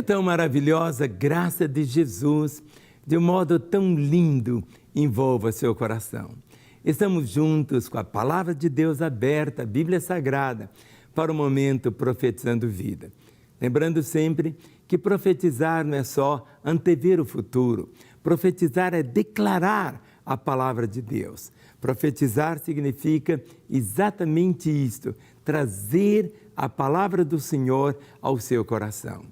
tão maravilhosa graça de Jesus, de um modo tão lindo, envolva seu coração. Estamos juntos com a Palavra de Deus aberta, a Bíblia Sagrada, para o momento Profetizando Vida. Lembrando sempre que profetizar não é só antever o futuro. Profetizar é declarar a Palavra de Deus. Profetizar significa exatamente isto, trazer a Palavra do Senhor ao seu coração.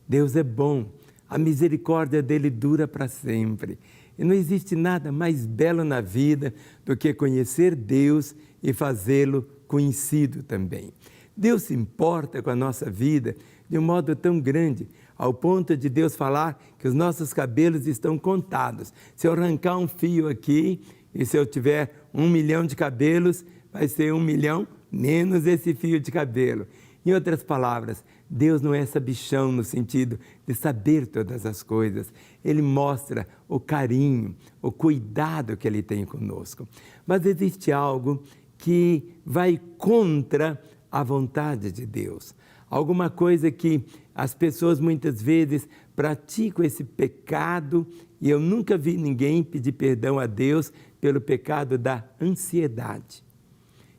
Deus é bom, a misericórdia dele dura para sempre. E não existe nada mais belo na vida do que conhecer Deus e fazê-lo conhecido também. Deus se importa com a nossa vida de um modo tão grande, ao ponto de Deus falar que os nossos cabelos estão contados. Se eu arrancar um fio aqui, e se eu tiver 1 milhão de cabelos, vai ser 1 milhão menos esse fio de cabelo. Em outras palavras, Deus não é sabichão no sentido de saber todas as coisas. Ele mostra o carinho, o cuidado que Ele tem conosco. Mas existe algo que vai contra a vontade de Deus. Alguma coisa que as pessoas muitas vezes praticam esse pecado, e eu nunca vi ninguém pedir perdão a Deus pelo pecado da ansiedade.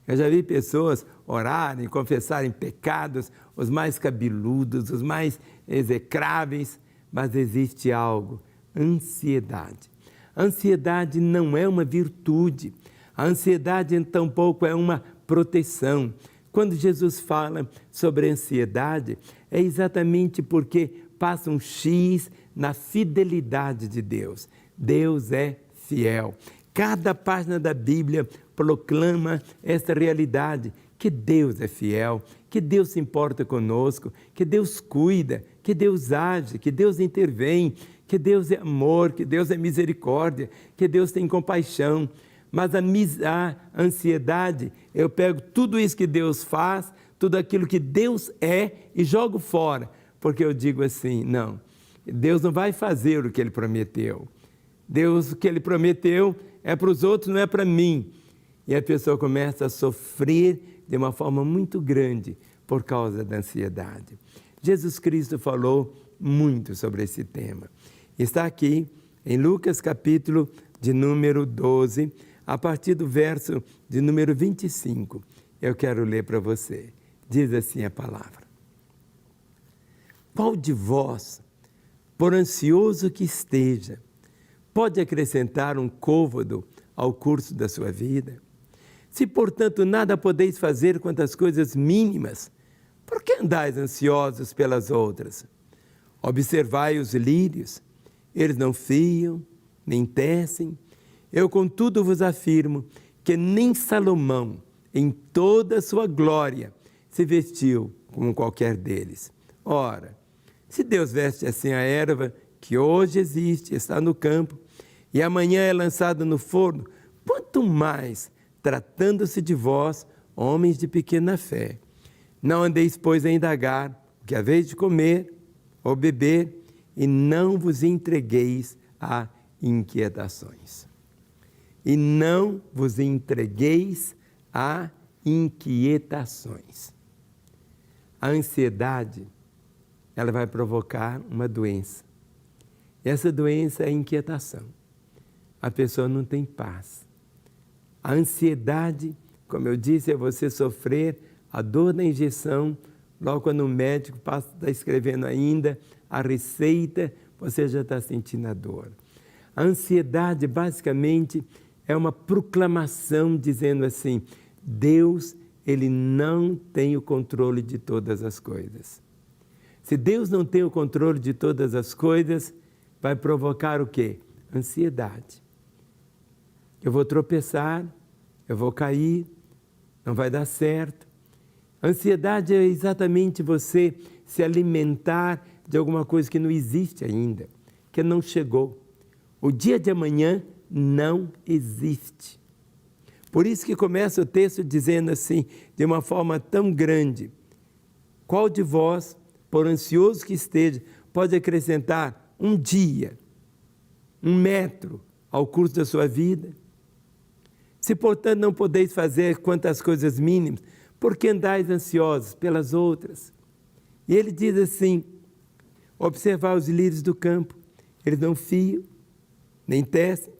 Eu já vi pessoas orarem, confessarem pecados, os mais cabeludos, os mais execráveis, mas existe algo, ansiedade. A ansiedade não é uma virtude, a ansiedade tampouco é uma proteção. Quando Jesus fala sobre ansiedade, é exatamente porque passa um X na fidelidade de Deus. Deus é fiel. Cada página da Bíblia proclama esta realidade, que Deus é fiel, que Deus se importa conosco, que Deus cuida, que Deus age, que Deus intervém, que Deus é amor, que Deus é misericórdia, que Deus tem compaixão. Mas a ansiedade, eu pego tudo isso que Deus faz, tudo aquilo que Deus é e jogo fora, porque eu digo assim, não, Deus não vai fazer o que Ele prometeu. Deus, o que Ele prometeu é para os outros, não é para mim. E a pessoa começa a sofrer de uma forma muito grande por causa da ansiedade. Jesus Cristo falou muito sobre esse tema. Está aqui em Lucas capítulo de número 12, a partir do verso de número 25. Eu quero ler para você. Diz assim a palavra. Qual de vós, por ansioso que esteja, pode acrescentar um côvado ao curso da sua vida? Se, portanto, nada podeis fazer quanto às coisas mínimas, por que andais ansiosos pelas outras? Observai os lírios, eles não fiam, nem tecem. Eu, contudo, vos afirmo que nem Salomão, em toda a sua glória, se vestiu como qualquer deles. Ora, se Deus veste assim a erva, que hoje existe, está no campo, e amanhã é lançada no forno, quanto mais, tratando-se de vós, homens de pequena fé. Não andeis, pois, a indagar o que haveis de comer ou beber, e não vos entregueis a inquietações. E não vos entregueis a inquietações. A ansiedade, ela vai provocar uma doença. Essa doença é a inquietação. A pessoa não tem paz. A ansiedade, como eu disse, é você sofrer a dor da injeção, logo quando o médico está escrevendo ainda a receita, você já está sentindo a dor. A ansiedade, basicamente, é uma proclamação dizendo assim, Deus, Ele não tem o controle de todas as coisas. Se Deus não tem o controle de todas as coisas, vai provocar o quê? Ansiedade. Eu vou tropeçar, eu vou cair, não vai dar certo. Ansiedade é exatamente você se alimentar de alguma coisa que não existe ainda, que não chegou. O dia de amanhã não existe. Por isso que começa o texto dizendo assim, de uma forma tão grande, qual de vós, por ansioso que esteja, pode acrescentar um dia, 1 metro ao curso da sua vida? Se, portanto, não podeis fazer quantas coisas mínimas, por que andais ansiosos pelas outras? E ele diz assim, Observar os lírios do campo, eles não fiam, nem tecem.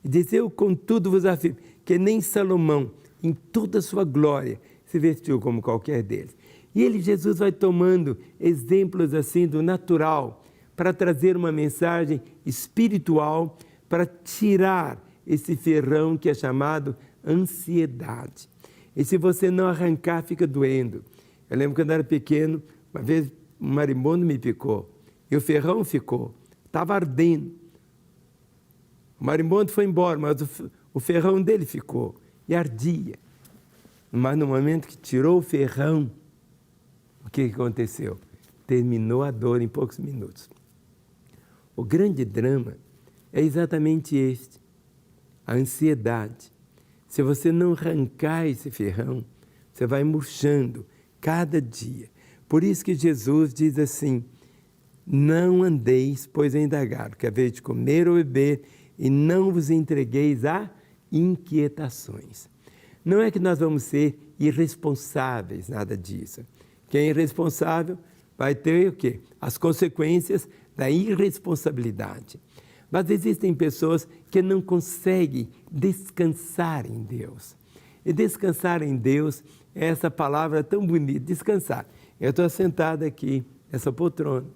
E diz, eu contudo vos afirmo, que nem Salomão, em toda a sua glória, se vestiu como qualquer deles. E ele, Jesus, vai tomando exemplos assim do natural, para trazer uma mensagem espiritual, para tirar esse ferrão que é chamado ansiedade. E se você não arrancar, fica doendo. Eu lembro quando eu era pequeno, uma vez um marimbondo me picou, e o ferrão ficou, estava ardendo. O marimbondo foi embora, mas o ferrão dele ficou, e ardia. Mas no momento que tirou o ferrão, o que aconteceu? Terminou a dor em poucos minutos. O grande drama é exatamente este, a ansiedade. Se você não arrancar esse ferrão, você vai murchando cada dia. Por isso que Jesus diz assim, não andeis, pois a indagar, que é vez de comer ou beber, e não vos entregueis a inquietações. Não é que nós vamos ser irresponsáveis, nada disso. Quem é irresponsável vai ter o quê? As consequências da irresponsabilidade. Mas existem pessoas que não conseguem descansar em Deus. E descansar em Deus é essa palavra tão bonita, descansar. Eu estou sentado aqui, nessa poltrona.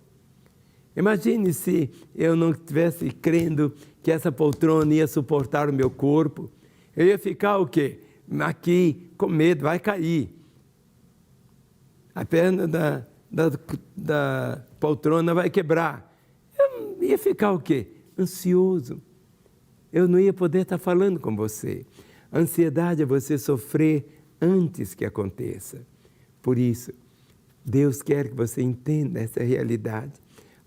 Imagine se eu não estivesse crendo que essa poltrona ia suportar o meu corpo. Eu ia ficar o quê? Aqui, com medo, vai cair. A perna da poltrona vai quebrar. Eu ia ficar o quê? Ansioso. Eu não ia poder estar falando com você. A ansiedade é você sofrer antes que aconteça. Por isso, Deus quer que você entenda essa realidade.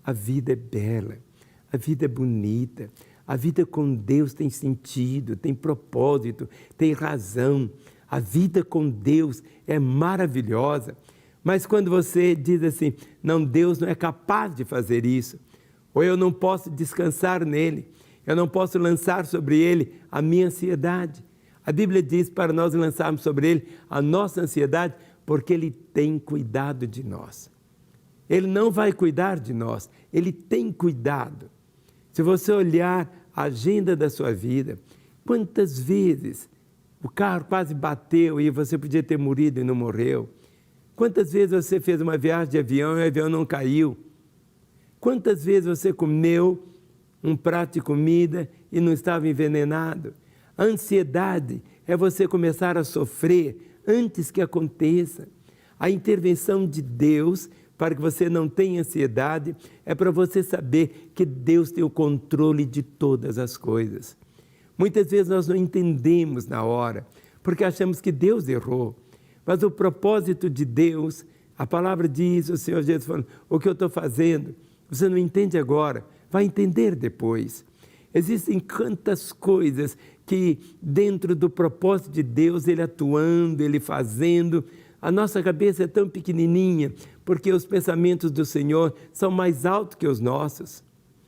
A vida é bela, a vida é bonita, a vida com Deus tem sentido, tem propósito, tem razão. A vida com Deus é maravilhosa. Mas quando você diz assim, não, Deus não é capaz de fazer isso, ou eu não posso descansar nele, eu não posso lançar sobre ele a minha ansiedade. A Bíblia diz para nós lançarmos sobre ele a nossa ansiedade, porque ele tem cuidado de nós. Ele não vai cuidar de nós, ele tem cuidado. Se você olhar a agenda da sua vida, quantas vezes o carro quase bateu e você podia ter morrido e não morreu? Quantas vezes você fez uma viagem de avião e o avião não caiu? Quantas vezes você comeu um prato de comida e não estava envenenado? A ansiedade é você começar a sofrer antes que aconteça. A intervenção de Deus para que você não tenha ansiedade é para você saber que Deus tem o controle de todas as coisas. Muitas vezes nós não entendemos na hora, porque achamos que Deus errou. Mas o propósito de Deus, a palavra diz, o Senhor Jesus falando, o que eu estou fazendo, você não entende agora, vai entender depois. Existem tantas coisas que dentro do propósito de Deus, Ele atuando, Ele fazendo, a nossa cabeça é tão pequenininha, porque os pensamentos do Senhor são mais altos que os nossos.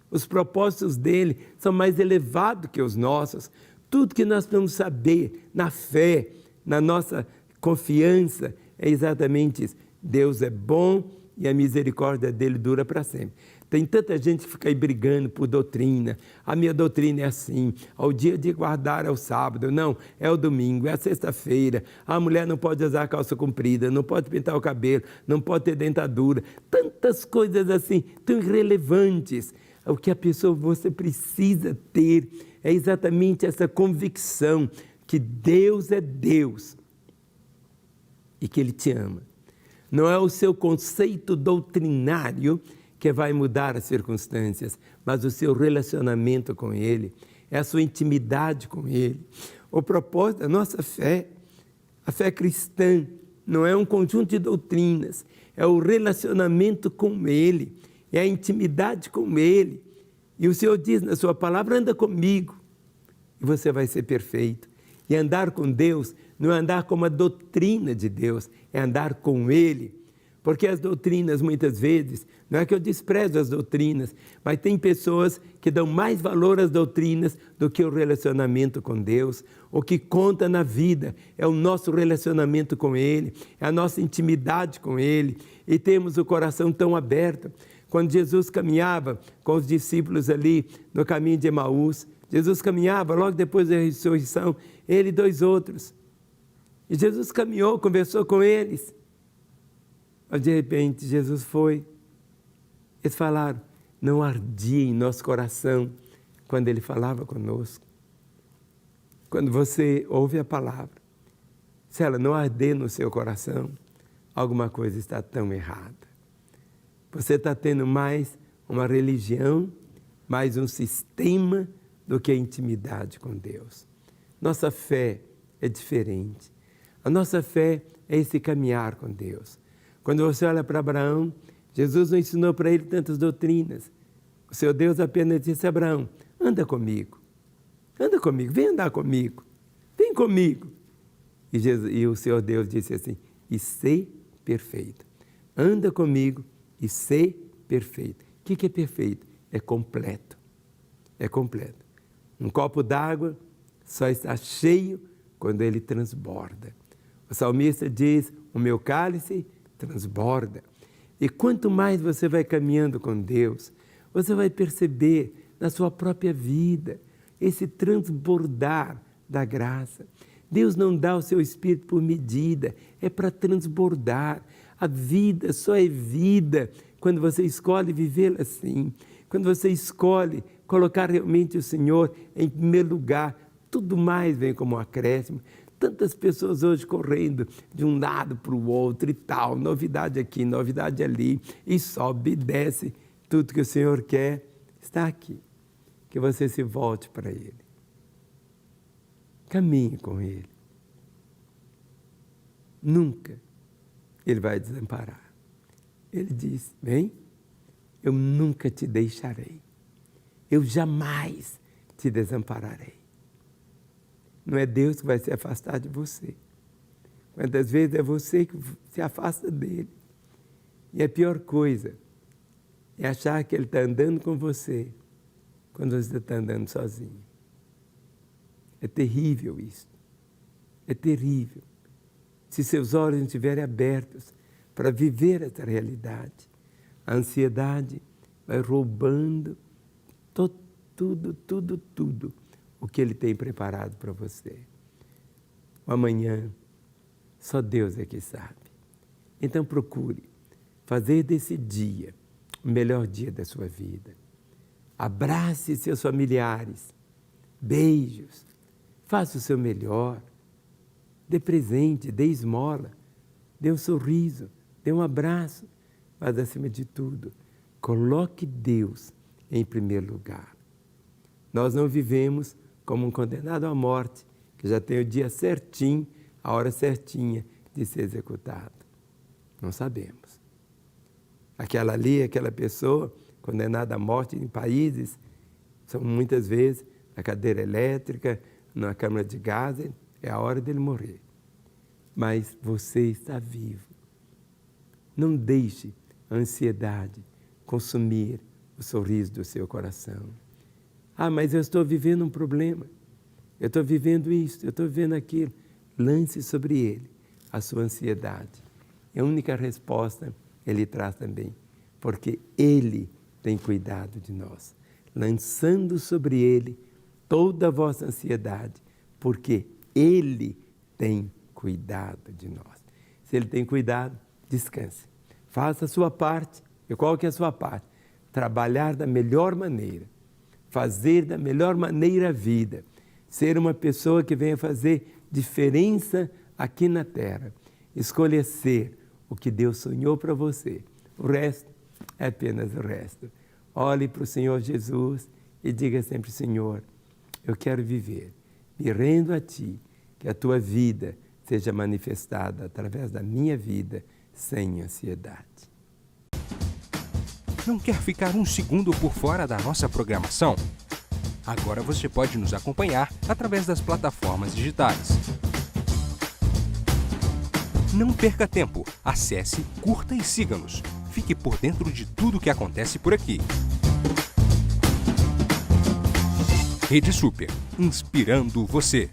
Os propósitos dEle são mais elevados que os nossos. Tudo que nós precisamos saber na fé, na nossa confiança, é exatamente isso. Deus é bom e a misericórdia dEle dura para sempre. Tem tanta gente que fica aí brigando por doutrina. A minha doutrina é assim, o dia de guardar é o sábado, não, é o domingo, é a sexta-feira. A mulher não pode usar calça comprida, não pode pintar o cabelo, não pode ter dentadura. Tantas coisas assim, tão irrelevantes. O que a pessoa, você precisa ter é exatamente essa convicção que Deus é Deus e que Ele te ama. Não é o seu conceito doutrinário que vai mudar as circunstâncias, mas o seu relacionamento com Ele, é a sua intimidade com Ele. O propósito da nossa fé, a fé cristã, não é um conjunto de doutrinas, é o relacionamento com Ele, é a intimidade com Ele. E o Senhor diz na sua palavra, anda comigo, e você vai ser perfeito. E andar com Deus não é andar com a doutrina de Deus, é andar com Ele. Porque as doutrinas, muitas vezes, não é que eu desprezo as doutrinas, mas tem pessoas que dão mais valor às doutrinas do que o relacionamento com Deus. O que conta na vida é o nosso relacionamento com Ele, é a nossa intimidade com Ele. E temos o coração tão aberto. Quando Jesus caminhava com os discípulos ali no caminho de Emaús, Jesus caminhava logo depois da ressurreição, ele e 2 outros. E Jesus caminhou, conversou com eles. Mas de repente Jesus foi. Eles falaram, não ardia em nosso coração quando ele falava conosco. Quando você ouve a palavra, se ela não arder no seu coração, alguma coisa está tão errada. Você está tendo mais uma religião, mais um sistema do que a intimidade com Deus. Nossa fé é diferente. A nossa fé é esse caminhar com Deus. Quando você olha para Abraão, Jesus não ensinou para ele tantas doutrinas. O seu Deus apenas disse a Abraão, anda comigo, vem andar comigo, vem comigo. E o Senhor Deus disse assim, e ser perfeito. Anda comigo e ser perfeito. O que é perfeito? É completo. É completo. Um copo d'água só está cheio quando ele transborda. O salmista diz, o meu cálice transborda. E quanto mais você vai caminhando com Deus, você vai perceber na sua própria vida esse transbordar da graça. Deus não dá o seu Espírito por medida, é para transbordar. A vida só é vida quando você escolhe vivê-la assim. Quando você escolhe colocar realmente o Senhor em primeiro lugar, tudo mais vem como um acréscimo. Tantas pessoas hoje correndo de um lado para o outro e tal, novidade aqui, novidade ali, e sobe e desce. Tudo que o Senhor quer está aqui. Que você se volte para Ele. Caminhe com Ele. Nunca Ele vai desamparar. Ele diz, vem, eu nunca te deixarei. Eu jamais te desampararei. Não é Deus que vai se afastar de você. Quantas vezes é você que se afasta dele. E a pior coisa é achar que Ele está andando com você quando você está andando sozinho. É terrível isso. É terrível. Se seus olhos não estiverem abertos para viver essa realidade, a ansiedade vai roubando tudo o que Ele tem preparado para você. O amanhã, só Deus é que sabe. Então procure fazer desse dia o melhor dia da sua vida. Abrace seus familiares, beijos, faça o seu melhor, dê presente, dê esmola, dê um sorriso, dê um abraço, mas acima de tudo, coloque Deus em primeiro lugar. Nós não vivemos como um condenado à morte, que já tem o dia certinho, a hora certinha de ser executado. Não sabemos. Aquela pessoa condenada à morte em países, são muitas vezes na cadeira elétrica, na câmara de gás, é a hora dele morrer. Mas você está vivo. Não deixe a ansiedade consumir o sorriso do seu coração. Ah, mas eu estou vivendo um problema. Eu estou vivendo isso, eu estou vivendo aquilo. Lance sobre ele a sua ansiedade. E a única resposta ele traz também, porque ele tem cuidado de nós. Lançando sobre ele toda a vossa ansiedade, porque ele tem cuidado de nós. Se ele tem cuidado, descanse. Faça a sua parte. E qual que é a sua parte? Trabalhar da melhor maneira. Fazer da melhor maneira a vida. Ser uma pessoa que venha fazer diferença aqui na terra. Escolha ser o que Deus sonhou para você. O resto é apenas o resto. Olhe para o Senhor Jesus e diga sempre, Senhor, eu quero viver, me rendo a Ti, que a Tua vida seja manifestada através da minha vida, sem ansiedade. Não quer ficar um segundo por fora da nossa programação? Agora você pode nos acompanhar através das plataformas digitais. Não perca tempo, acesse, curta e siga-nos. Fique por dentro de tudo o que acontece por aqui. Rede Super, inspirando você.